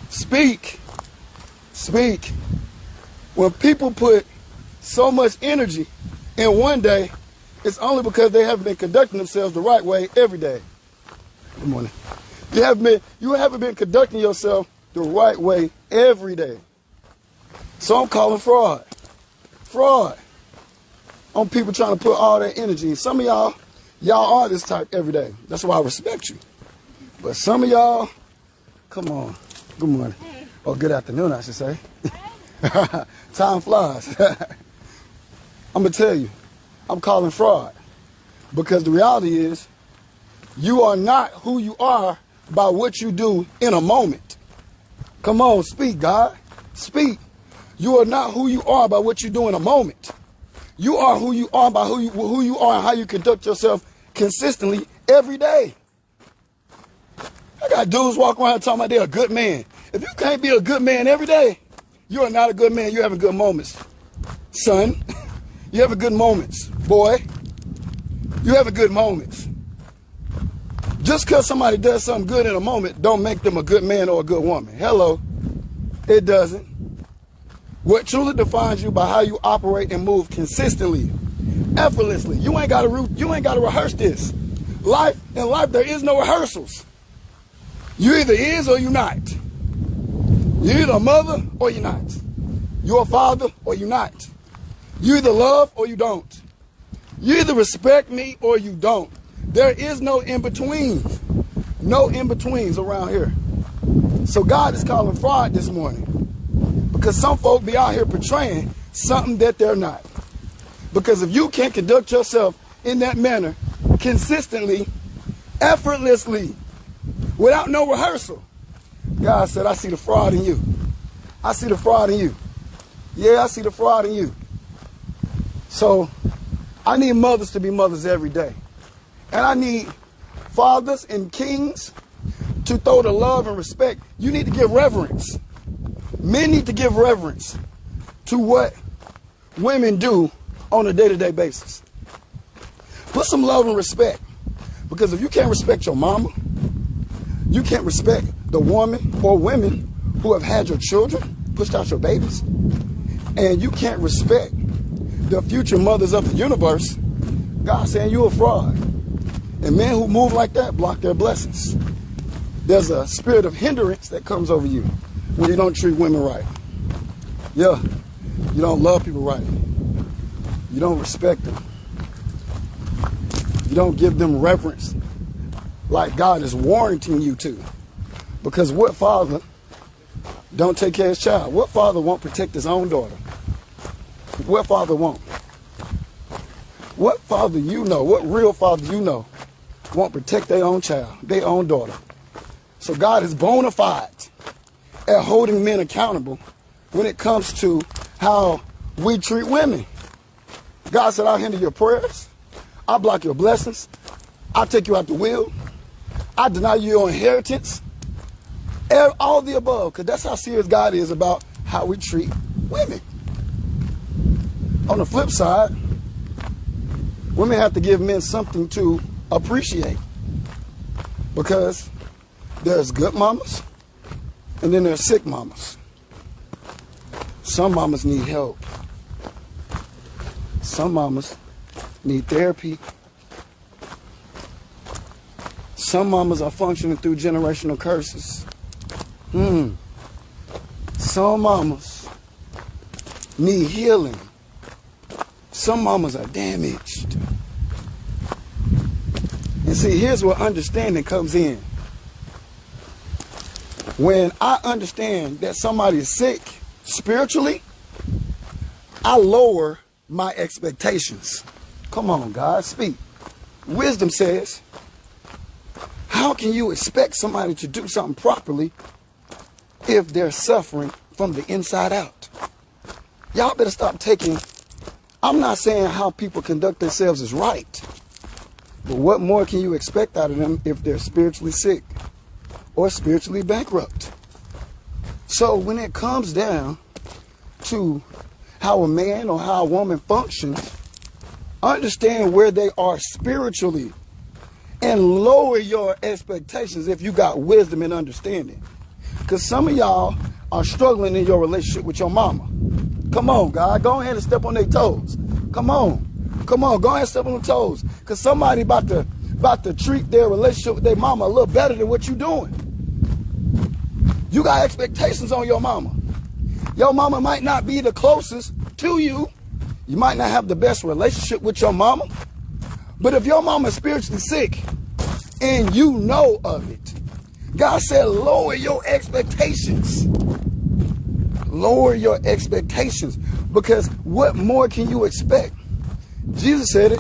Speak. Speak. When people put so much energy in one day, it's only because they haven't been conducting themselves the right way every day. Good morning. You haven't been conducting yourself the right way every day. So I'm calling fraud. Fraud on people trying to put all that energy. Some of y'all are this type every day. That's why I respect you. But some of y'all, come on. Good morning. Or good afternoon, I should say. Time flies. I'm going to tell you, I'm calling fraud. Because the reality is, you are not who you are by what you do in a moment. Come on, speak, God. Speak. You are not who you are by what you do in a moment. You are who you are by who you are and how you conduct yourself consistently every day. I got dudes walking around talking about they're a good man. If you can't be a good man every day, you are not a good man. You're having good moments. Son, you having good moments. Boy, you having good moments. Just because somebody does something good in a moment don't make them a good man or a good woman. Hello. It doesn't. What truly defines you by how you operate and move consistently, effortlessly. You ain't got to rehearse this. In life, there is no rehearsals. You either is or you not. You're either a mother or you're not. You're a father or you're not. You either love or you don't. You either respect me or you don't. There is no in-between. No in-betweens around here. So God is calling fraud this morning. Because some folk be out here portraying something that they're not. Because if you can't conduct yourself in that manner, consistently, effortlessly, without no rehearsal, God said, I see the fraud in you. I see the fraud in you. Yeah, I see the fraud in you. So I need mothers to be mothers every day. And I need fathers and kings to throw the love and respect. You need to give reverence. Men need to give reverence to what women do on a day-to-day basis. Put some love and respect. Because if you can't respect your mama, you can't respect the woman or women who have had your children, pushed out your babies, and you can't respect the future mothers of the universe, God's saying you're a fraud. And men who move like that block their blessings. There's a spirit of hindrance that comes over you when you don't treat women right. Yeah, you don't love people right. You don't respect them. You don't give them reverence like God is warranting you to. Because what father don't take care of his child? What father won't protect his own daughter? What father won't? What father you know, what real father you know won't protect their own child, their own daughter? So God is bona fide at holding men accountable when it comes to how we treat women. God said, I'll hinder your prayers. I'll block your blessings. I'll take you out the will. I'll deny you your inheritance. All the above, because that's how serious God is about how we treat women. On the flip side, women have to give men something to appreciate. Because there's good mamas, and then there's sick mamas. Some mamas need help. Some mamas need therapy. Some mamas are functioning through generational curses. Some mamas need healing. Some mamas are damaged. And see, here's where understanding comes in. When I understand that somebody is sick spiritually, I lower my expectations. Come on, God, speak. Wisdom says, how can you expect somebody to do something properly if they're suffering from the inside out? Y'all better stop taking, I'm not saying how people conduct themselves is right, but what more can you expect out of them if they're spiritually sick or spiritually bankrupt? So when it comes down to how a man or how a woman functions, understand where they are spiritually and lower your expectations if you got wisdom and understanding. Because some of y'all are struggling in your relationship with your mama. Come on, God. Go ahead and step on their toes. Come on. Come on. Go ahead and step on their toes. Because somebody about to treat their relationship with their mama a little better than what you doing. You got expectations on your mama. Your mama might not be the closest to you. You might not have the best relationship with your mama. But if your mama is spiritually sick and you know of it, God said, lower your expectations. Lower your expectations. Because what more can you expect? Jesus said it.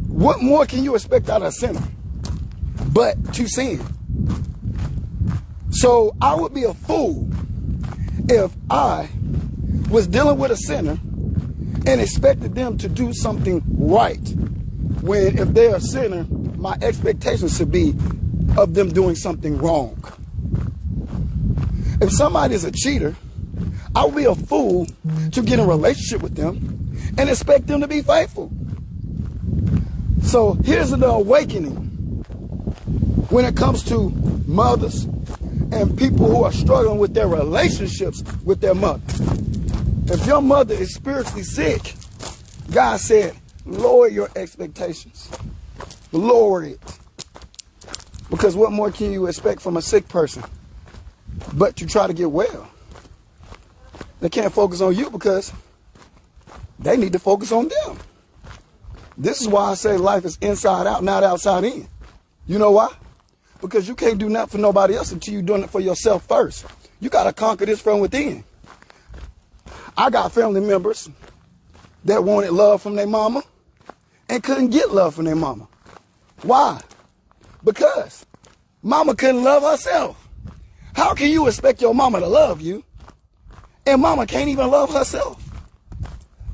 What more can you expect out of a sinner but to sin? So I would be a fool if I was dealing with a sinner and expected them to do something right, when if they're a sinner, my expectations should be of them doing something wrong. If somebody is a cheater, I would be a fool to get in a relationship with them and expect them to be faithful. So here's the awakening when it comes to mothers and people who are struggling with their relationships with their mother. If your mother is spiritually sick, God said, lower your expectations. Lower it. Because what more can you expect from a sick person but to try to get well? They can't focus on you because they need to focus on them. This is why I say life is inside out, not outside in. You know why? Because you can't do nothing for nobody else until you're doing it for yourself first. You got to conquer this from within. I got family members that wanted love from their mama and couldn't get love from their mama. Why? Because mama couldn't love herself. How can you expect your mama to love you and mama can't even love herself?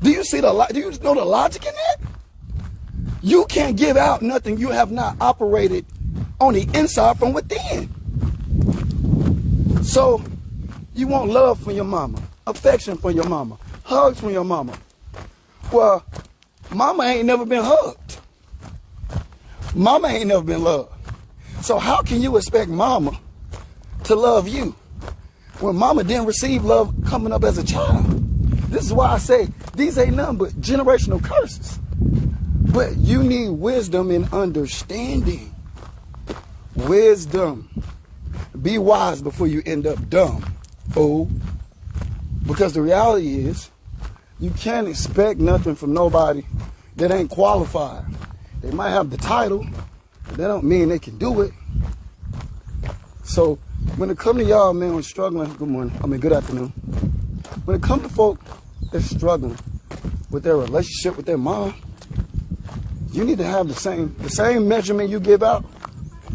Do you see do you know the logic in that? You can't give out nothing you have not operated on the inside from within. So you want love from your mama, affection from your mama, hugs from your mama. Well, mama ain't never been hugged. Mama ain't never been loved. So how can you expect mama to love you when mama didn't receive love coming up as a child? This is why I say these ain't nothing but generational curses. But you need wisdom and understanding. Wisdom. Be wise before you end up dumb, fool. Because the reality is, you can't expect nothing from nobody that ain't qualified. They might have the title, but that don't mean they can do it. So when it comes to y'all, man, who's struggling, good afternoon. When it comes to folk that's struggling with their relationship with their mom, you need to have the same measurement you give out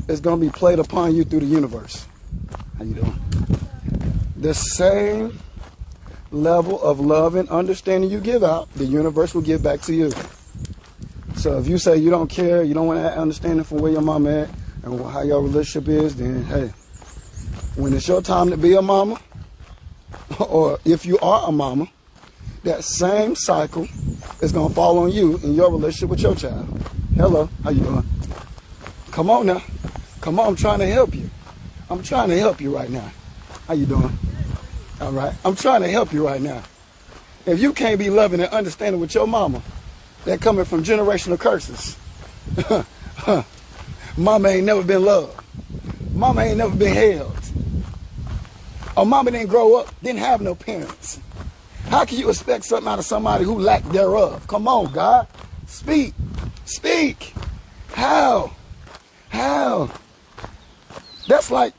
is going to be played upon you through the universe. How you doing? The same level of love and understanding you give out, the universe will give back to you. So if you say you don't care, you don't want to understand from where your mama at and how your relationship is, then hey, when it's your time to be a mama, or if you are a mama, that same cycle is going to fall on you in your relationship with your child. Hello, how you doing? Come on now. Come on, I'm trying to help you. I'm trying to help you right now. How you doing? All right. I'm trying to help you right now. If you can't be loving and understanding with your mama, that coming from generational curses. Mama ain't never been loved. Mama ain't never been held. Or mama didn't grow up, didn't have no parents. How can you expect something out of somebody who lacked thereof? Come on, God. Speak. Speak. How? How? That's like,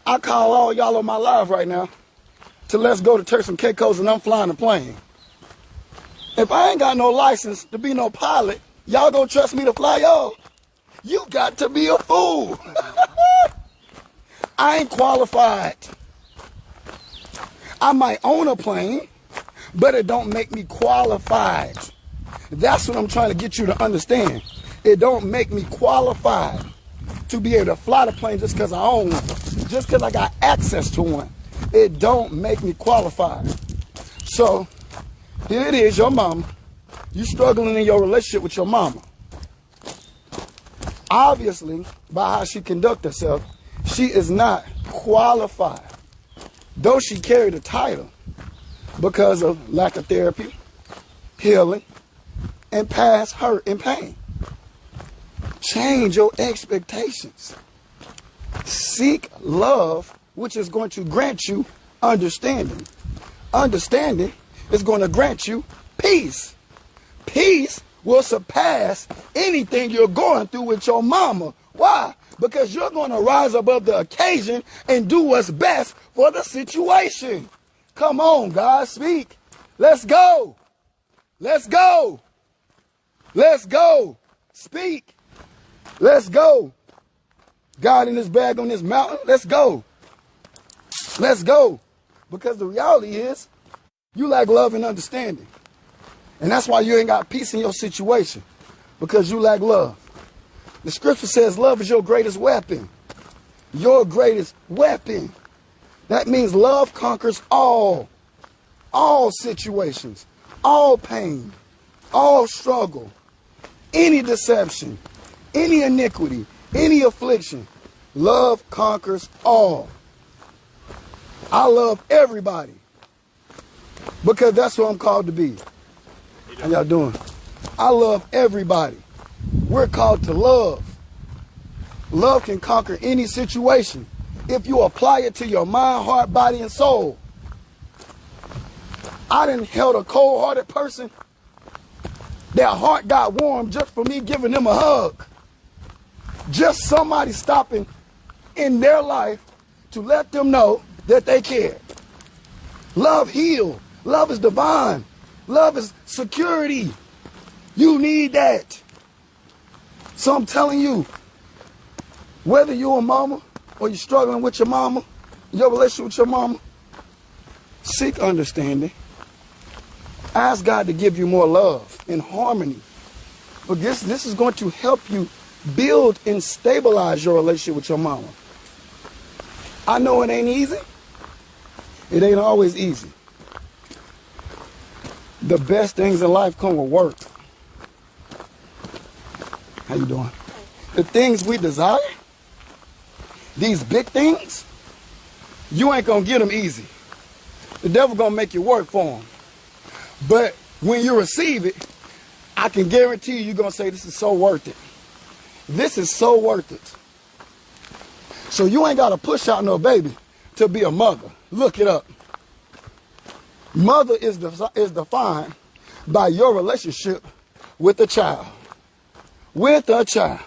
I call all y'all on my live right now to let's go to Turks and Caicos and I'm flying a plane. If I ain't got no license to be no pilot, y'all gonna trust me to fly y'all? You got to be a fool. I ain't qualified. I might own a plane, but it don't make me qualified. That's what I'm trying to get you to understand. It don't make me qualified to be able to fly the plane just because I own one, just because I got access to one. It don't make me qualified. So here it is, your mama. You struggling in your relationship with your mama. Obviously, by how she conducts herself, she is not qualified, though she carried a title, because of lack of therapy, healing, and past hurt and pain. Change your expectations. Seek love, which is going to grant you understanding. Understanding is going to grant you peace. Peace will surpass anything you're going through with your mama. Why? Because you're going to rise above the occasion and do what's best for the situation. Come on, God, speak. Let's go. Let's go. Let's go. Speak. Let's go. God in his bag on this mountain. Let's go. Let's go. Because the reality is, you lack love and understanding. And that's why you ain't got peace in your situation. Because you lack love. The scripture says love is your greatest weapon. Your greatest weapon. That means love conquers all situations, all pain, all struggle, any deception, any iniquity, any affliction. Love conquers all. I love everybody because that's what I'm called to be. How y'all doing? I love everybody. We're called to love. Love can conquer any situation if you apply it to your mind, heart, body, and soul. I done held a cold-hearted person. Their heart got warm just for me giving them a hug. Just somebody stopping in their life to let them know that they care. Love heals. Love is divine. Love is security. You need that. So I'm telling you, whether you're a mama or you're struggling with your mama, your relationship with your mama, seek understanding. Ask God to give you more love and harmony. But this is going to help you build and stabilize your relationship with your mama. I know it ain't easy. It ain't always easy. The best things in life come with work. How you doing? The things we desire, these big things, you ain't gonna get them easy. The devil gonna make you work for them. But when you receive it, I can guarantee you're gonna say, this is so worth it. This is so worth it. So you ain't gotta push out no baby to be a mother. Look it up. Mother is defined by your relationship with a child. With a child.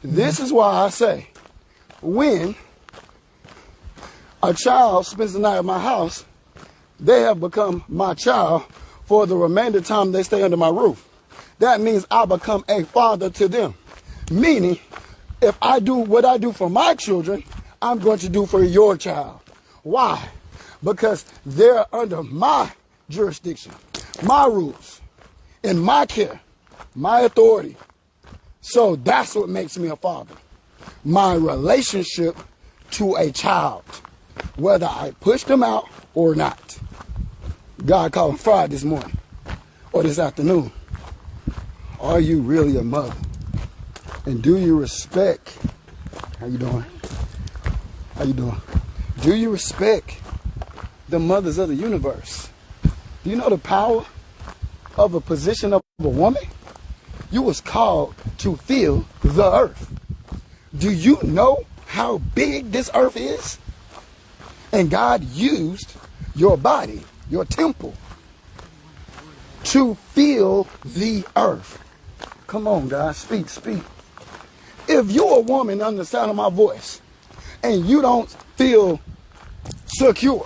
This is why I say, when a child spends the night at my house, they have become my child for the remainder of the time they stay under my roof. That means I become a father to them. Meaning, if I do what I do for my children, I'm going to do for your child. Why? Because they're under my jurisdiction, my rules, and my care, my authority. So that's what makes me a father. My relationship to a child, whether I push them out or not. God called him Friday this morning or this afternoon. Are you really a mother? And do you respect? How you doing? How you doing? Do you respect the mothers of the universe? Do you know the power of a position of a woman? You was called to fill the earth. Do you know how big this earth is? And God used your body, your temple, to fill the earth. Come on, guys, speak, speak. If you're a woman under the sound of my voice and you don't feel secure,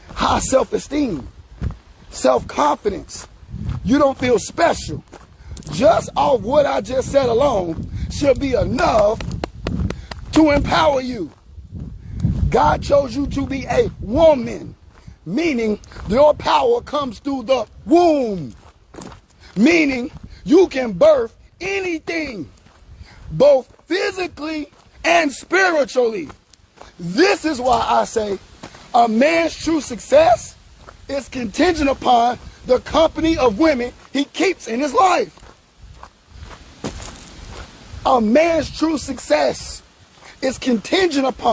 high self-esteem, self-confidence, you don't feel special, just off what I just said alone should be enough to empower you. God chose you to be a woman, meaning your power comes through the womb, meaning you can birth anything, both physically and spiritually. This is why I say a man's true success is contingent upon the company of women he keeps in his life. A man's true success is contingent upon